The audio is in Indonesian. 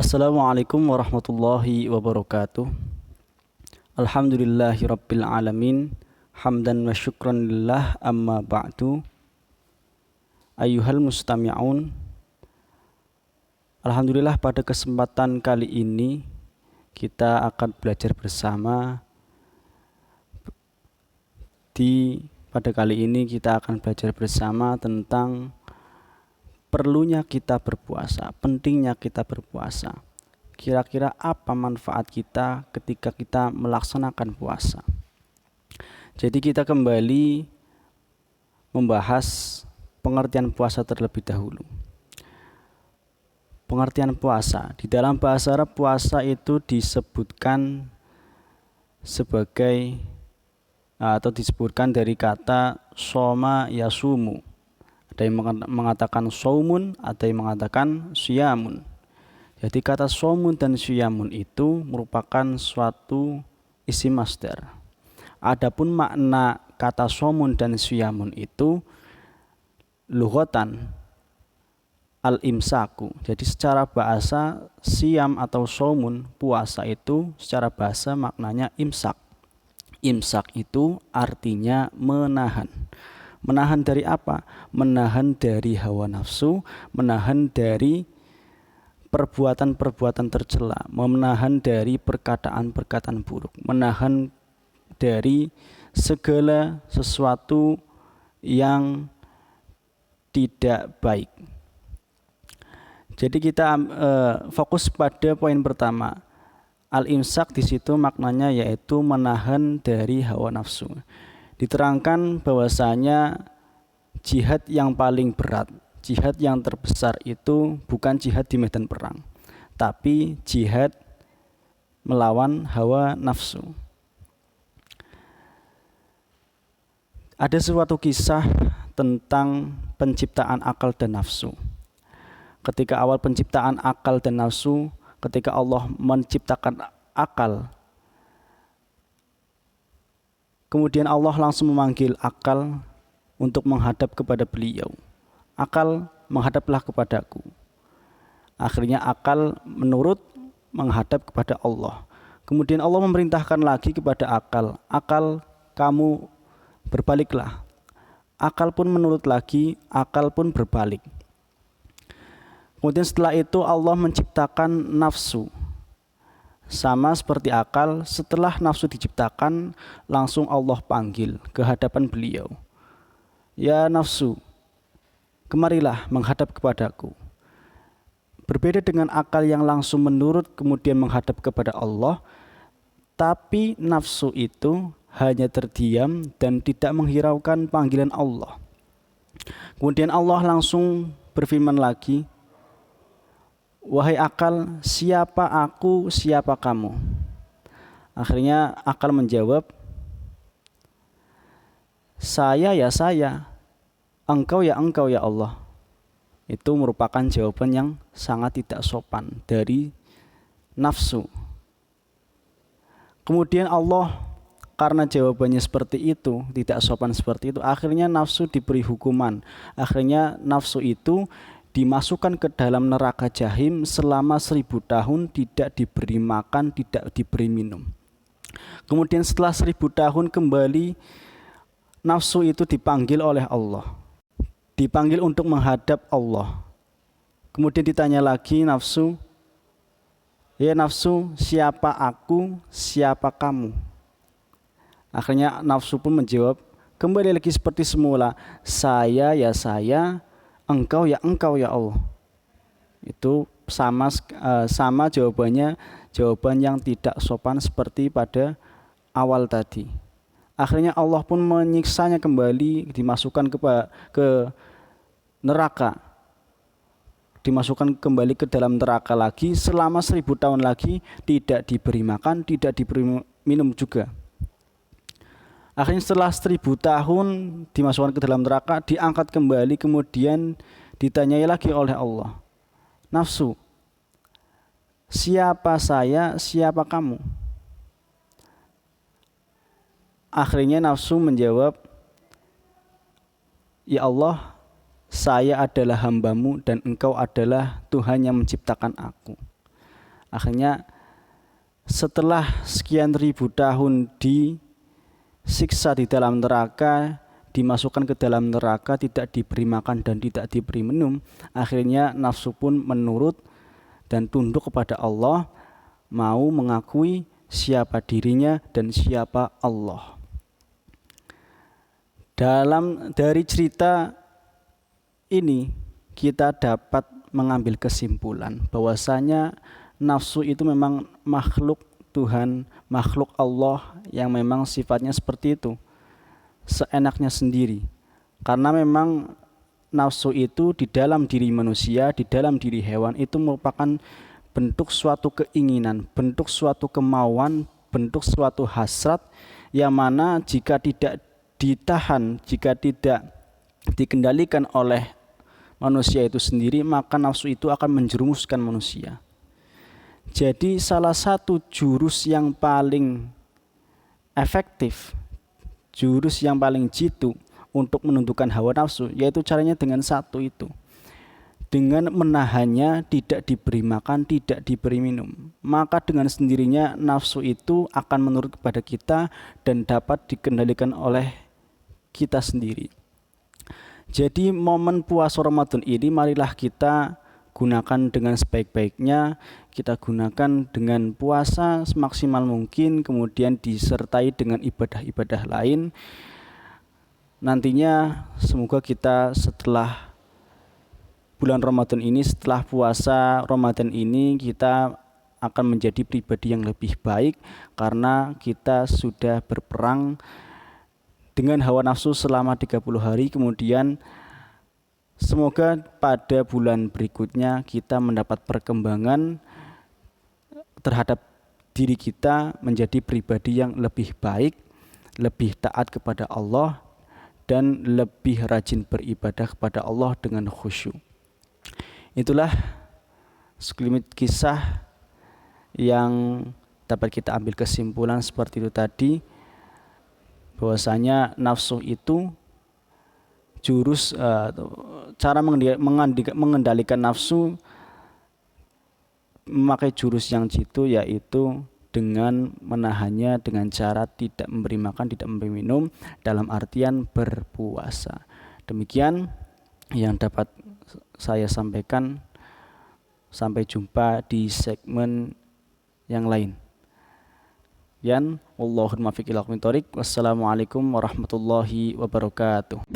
Assalamualaikum warahmatullahi wabarakatuh. Alhamdulillahi rabbil alamin. Hamdan wa syukran lillah amma ba'du. Ayyuhal mustami'un. Alhamdulillah pada kesempatan kali ini kita akan belajar bersama. Pada kali ini kita akan belajar bersama tentang perlunya kita berpuasa, pentingnya kita berpuasa. Kira-kira apa manfaat kita ketika kita melaksanakan puasa? Jadi kita kembali membahas pengertian puasa terlebih dahulu. Pengertian puasa, di dalam bahasa Arab puasa itu disebutkan sebagai atau disebutkan dari kata soma yasumu. Ada yang mengatakan saumun, ada yang mengatakan siyamun. Jadi kata saumun dan siyamun itu merupakan suatu isim masdar. Adapun makna kata saumun dan siyamun itu lughatan al-imsaku. Jadi secara bahasa siyam atau saumun, puasa itu secara bahasa maknanya imsak. Imsak itu artinya menahan. Menahan dari apa? Menahan dari hawa nafsu, menahan dari perbuatan-perbuatan tercela, menahan dari perkataan-perkataan buruk, menahan dari segala sesuatu yang tidak baik. Jadi kita fokus pada poin pertama. Al-imsak di situ maknanya yaitu menahan dari hawa nafsu. Diterangkan bahwasanya jihad yang paling berat, jihad yang terbesar itu bukan jihad di medan perang, tapi jihad melawan hawa nafsu. Ada suatu kisah tentang penciptaan akal dan nafsu. Ketika awal penciptaan akal dan nafsu, ketika Allah menciptakan akal, kemudian Allah langsung memanggil akal untuk menghadap kepada beliau. Akal, menghadaplah kepadaku. Akhirnya akal menurut menghadap kepada Allah. Kemudian Allah memerintahkan lagi kepada akal. Akal, kamu berbaliklah. Akal pun menurut lagi, akal pun berbalik. Kemudian setelah itu Allah menciptakan nafsu. Sama seperti akal, setelah nafsu diciptakan, langsung Allah panggil ke hadapan beliau. Ya nafsu, kemarilah menghadap kepadaku. Berbeda dengan akal yang langsung menurut kemudian menghadap kepada Allah, tapi nafsu itu hanya terdiam dan tidak menghiraukan panggilan Allah. Kemudian Allah langsung berfirman lagi, wahai akal, siapa aku, siapa kamu? Akhirnya akal menjawab, saya ya saya, engkau ya Allah. Itu merupakan jawaban yang sangat tidak sopan dari nafsu. Kemudian Allah, karena jawabannya seperti itu, tidak sopan seperti itu, akhirnya nafsu diberi hukuman. Akhirnya nafsu itu dimasukkan ke dalam neraka jahim selama 1000 tahun, tidak diberi makan, tidak diberi minum. Kemudian setelah 1000 tahun kembali nafsu itu dipanggil oleh Allah, dipanggil untuk menghadap Allah. Kemudian ditanya lagi nafsu, ya nafsu, siapa aku, siapa kamu? Akhirnya nafsu pun menjawab kembali lagi seperti semula, saya ya saya, engkau ya Allah. Itu sama jawabannya, jawaban yang tidak sopan seperti pada awal tadi. Akhirnya Allah pun menyiksanya kembali, dimasukkan ke neraka, dimasukkan kembali ke dalam neraka lagi selama 1000 tahun lagi, tidak diberi makan, tidak diberi minum juga. Akhirnya setelah 1000 tahun dimasukkan ke dalam neraka, diangkat kembali, kemudian ditanyai lagi oleh Allah, nafsu, siapa saya, siapa kamu? Akhirnya nafsu menjawab, ya Allah, saya adalah hambamu dan engkau adalah Tuhan yang menciptakan aku. Akhirnya setelah sekian ribu tahun disiksa di dalam neraka, dimasukkan ke dalam neraka, tidak diberi makan dan tidak diberi minum, akhirnya nafsu pun menurut dan tunduk kepada Allah, mau mengakui siapa dirinya dan siapa Allah. Dari cerita ini kita dapat mengambil kesimpulan bahwasanya nafsu itu memang makhluk Tuhan, makhluk Allah yang memang sifatnya seperti itu, seenaknya sendiri. Karena memang nafsu itu di dalam diri manusia, di dalam diri hewan itu merupakan bentuk suatu keinginan, bentuk suatu kemauan, bentuk suatu hasrat yang mana jika tidak ditahan, jika tidak dikendalikan oleh manusia itu sendiri, maka nafsu itu akan menjerumuskan manusia. Jadi salah satu jurus yang paling efektif, jurus yang paling jitu untuk menundukkan hawa nafsu, yaitu caranya dengan satu itu. Dengan menahannya, tidak diberi makan, tidak diberi minum. Maka dengan sendirinya nafsu itu akan menurut kepada kita dan dapat dikendalikan oleh kita sendiri. Jadi momen puasa Ramadan ini marilah kita gunakan dengan sebaik-baiknya, kita gunakan dengan puasa semaksimal mungkin, kemudian disertai dengan ibadah-ibadah lain. Nantinya semoga kita setelah bulan Ramadan ini, setelah puasa Ramadan ini, kita akan menjadi pribadi yang lebih baik karena kita sudah berperang dengan hawa nafsu selama 30 hari, kemudian semoga pada bulan berikutnya kita mendapat perkembangan terhadap diri kita menjadi pribadi yang lebih baik, lebih taat kepada Allah, dan lebih rajin beribadah kepada Allah dengan khusyuk. Itulah sekelumit kisah yang dapat kita ambil kesimpulan seperti itu tadi, bahwasanya nafsu itu cara mengendalikan nafsu memakai jurus yang jitu, yaitu dengan menahannya dengan cara tidak memberi makan, tidak memberi minum, dalam artian berpuasa. Demikian yang dapat saya sampaikan. Sampai jumpa di segmen yang lain. Wallahul muwaffiq ila aqwamit thoriq. Wassalamualaikum warahmatullahi wabarakatuh.